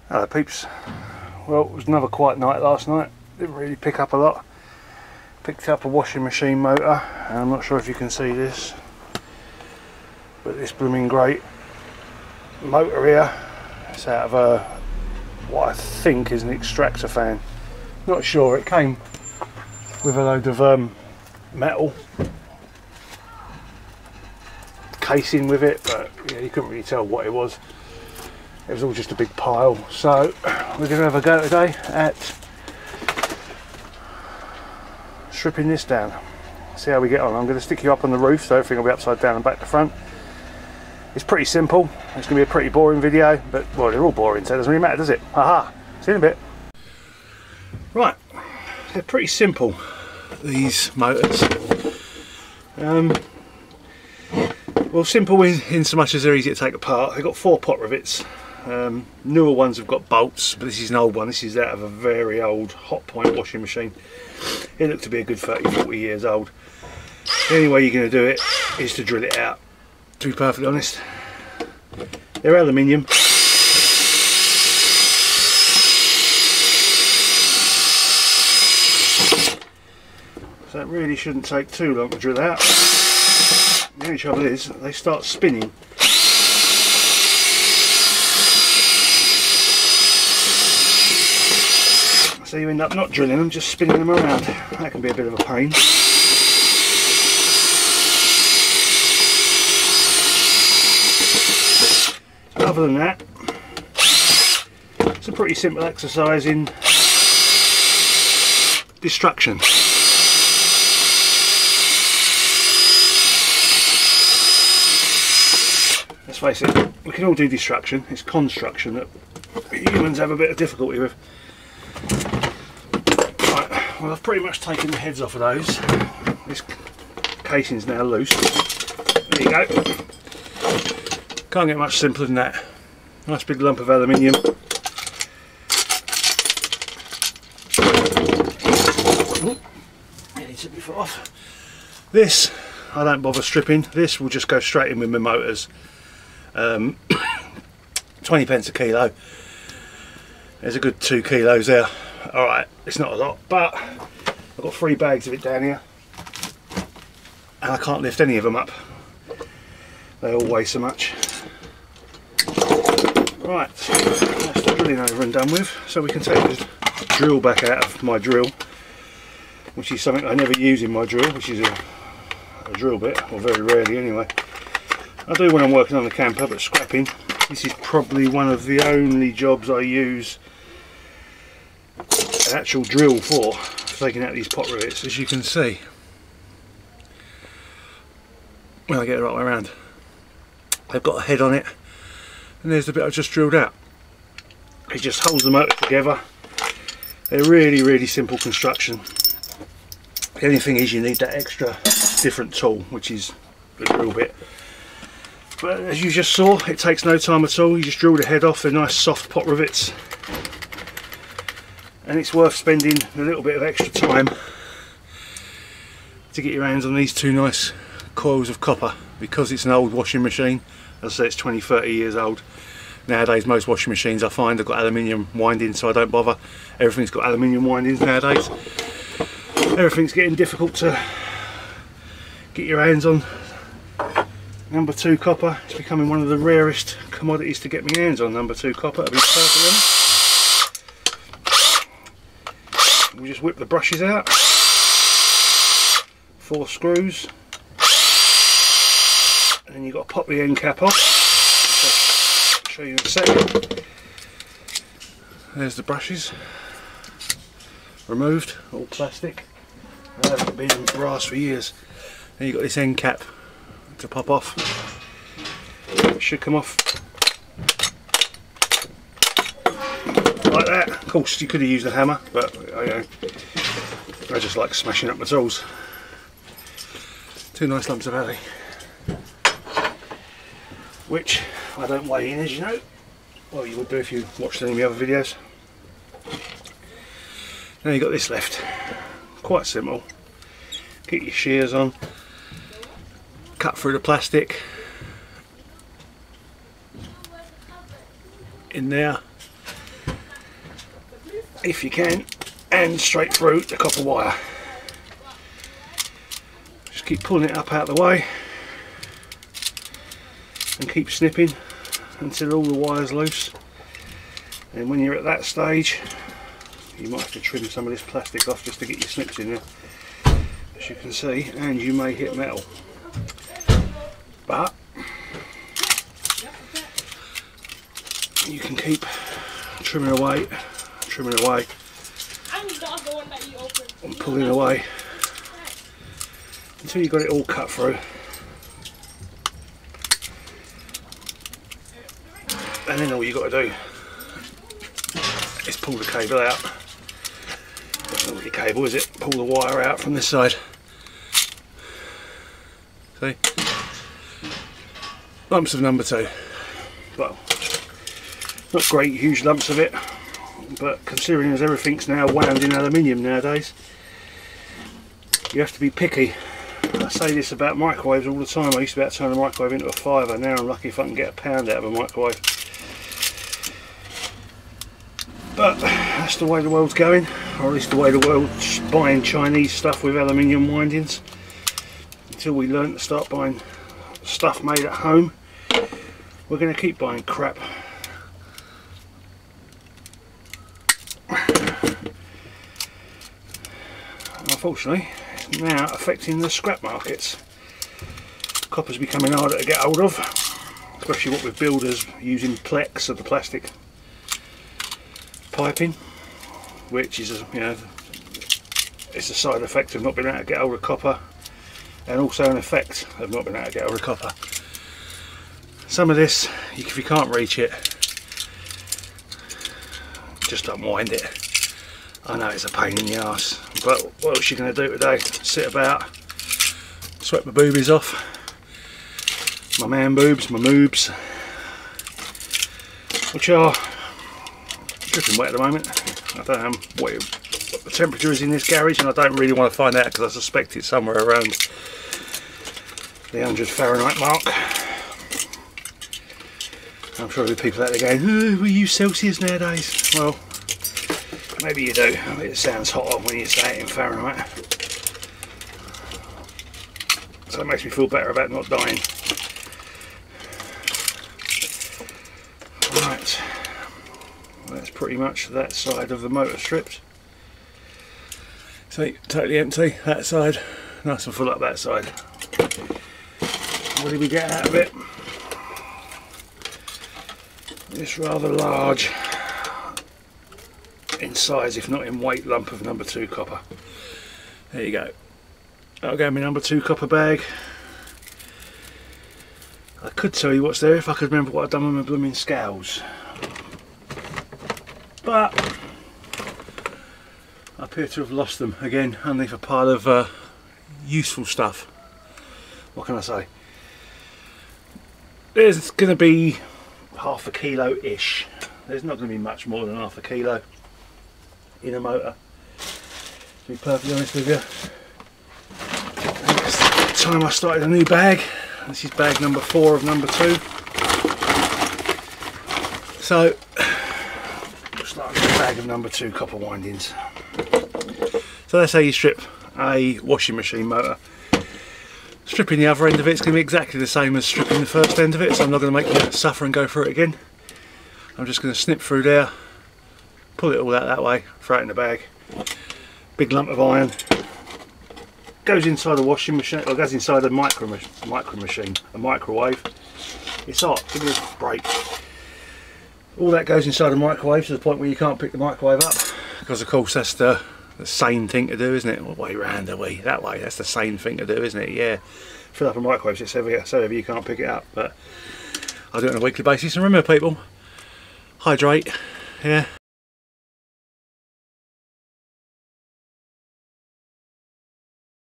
Hello peeps. Well, it was another quiet night last night. Didn't really pick up a lot. Picked up a washing machine motor, and I'm not sure if you can see this, but this blooming great motor here, it's out of a what I think is an extractor fan. Not sure. It came with a load of metal casing with it, but yeah, you couldn't really tell what it was. It was all just a big pile. So we're going to have a go today at stripping this down. See how we get on. I'm going to stick you up on the roof so everything will be upside down and back to front. It's pretty simple. It's going to be a pretty boring video, but well, they're all boring, so it doesn't really matter, does it? Haha. See you in a bit. Right, they're pretty simple, these motors. Well, simple in so much as they're easy to take apart. They've got 4 pot rivets. Newer ones have got bolts, but this is an old one. This is out of a very old Hot Point washing machine. It looked to be a good 30-40 years old. The only way you're going to do it is to drill it out, to be perfectly honest. They're aluminium. So it really shouldn't take too long to drill out. The only trouble is they start spinning. So you end up not drilling them, just spinning them around. That can be a bit of a pain. Other than that, it's a pretty simple exercise in destruction. Let's face it, we can all do destruction. It's construction that humans have a bit of difficulty with. Right, well, I've pretty much taken the heads off of those. This casing's now loose. There you go. Can't get much simpler than that. Nice big lump of aluminium. Nearly took my foot off. This I don't bother stripping. This will just go straight in with my motors. 20 pence a kilo. There's a good 2 kilos there. Alright, it's not a lot, but I've got 3 bags of it down here and I can't lift any of them up. They all weigh so much. Right, that's the drilling over and done with, so we can take the drill back out of my drill, which is something I never use in my drill, which is a drill bit, or very rarely anyway. I do when I'm working on the camper, but scrapping, this is probably one of the only jobs I use an actual drill for taking out these pot rivets. As you can see, when I get it right way around, they've got a head on it, and there's the bit I've just drilled out. It just holds the motor together. They're really simple construction. The only thing is you need that extra different tool, which is the drill bit. But as you just saw, it takes no time at all. You just drill the head off. They're nice soft pot rivets, and it's worth spending a little bit of extra time to get your hands on these 2 nice coils of copper, because it's an old washing machine. As I say, it's 20-30 years old. Nowadays most washing machines I find have got aluminium windings, so I don't bother. Everything's got aluminium windings nowadays. Everything's getting difficult to get your hands on. Number 2 copper, it's becoming one of the rarest commodities to get my hands on, number 2 copper, to be perfectly honest. We just whip the brushes out, 4 screws, and then you've got to pop the end cap off. I'll show you in a second. There's the brushes, removed, all plastic. They haven't been in brass for years. Then you've got this end cap to pop off. It should come off like that. Of course you could have used a hammer, but I just like smashing up my tools. 2 nice lumps of alley, which I don't weigh in, as you know. Well, you would do if you watched any of my other videos. Now you've got this left. Quite simple. Get your shears on, cut through the plastic in there, if you can, and straight through the copper wire. Just keep pulling it up out of the way and keep snipping until all the wire's loose. And when you're at that stage, you might have to trim some of this plastic off just to get your snips in there, as you can see, and you may hit metal. But you can keep trimming away and pulling away until you've got it all cut through. And then all you've got to do is pull the cable out. That's not really cable, is it? Pull the wire out from this side. See? Lumps of number 2. Well, not great huge lumps of it, but considering as everything's now wound in aluminium nowadays, you have to be picky. I say this about microwaves all the time. I used to be able to turn a microwave into a £5. Now I'm lucky if I can get £1 out of a microwave. But that's the way the world's going, or at least the way the world's buying Chinese stuff with aluminium windings. Until we learn to start buying stuff made at home, we're going to keep buying crap. Unfortunately, it's now affecting the scrap markets. Copper's becoming harder to get hold of, especially what with builders using Plex of the plastic piping, which is, you know, it's a side effect of not being able to get hold of copper, and also an effect of not being able to get hold of copper. Some of this, if you can't reach it, just unwind it. I know it's a pain in the arse, but what else are you going to do today? Sit about, sweat my boobies off, my man boobs, my moobs, which are dripping wet at the moment. I don't know what the temperature is in this garage, and I don't really want to find out because I suspect it's somewhere around the 100 Fahrenheit mark. I'm sure there'll be people out there going, oh, we use Celsius nowadays. Well, maybe you do. It sounds hotter when you say it in Fahrenheit. So it makes me feel better about not dying. Right. That's pretty much that side of the motor stripped. See, totally empty, that side. Nice and full up that side. What did we get out of it? This rather large in size, if not in weight, lump of number 2 copper. There you go. That'll go in my number 2 copper bag. I could tell you what's there if I could remember what I've done with my blooming scales. But I appear to have lost them again underneath a pile of useful stuff. What can I say? There's going to be half a kilo-ish. There's not going to be much more than half a kilo in a motor, to be perfectly honest with you. It's the time I started a new bag. This is bag number 4 of number 2. So, starting a bag of number 2 copper windings. So that's how you strip a washing machine motor. Stripping the other end of it is going to be exactly the same as stripping the first end of it, so I'm not going to make you suffer and go through it again. I'm just going to snip through there, pull it all out that way, throw it in the bag. Big lump of iron. Goes inside the washing machine, or goes inside a microwave. It's hot, give it a break. All that goes inside a microwave to the point where you can't pick the microwave up, because of course that's the sane thing to do, isn't it? What way round are we? That way, that's the sane thing to do, isn't it? Yeah. Fill up a microwave so heavy you can't pick it up, but I do it on a weekly basis. And remember people, hydrate, yeah,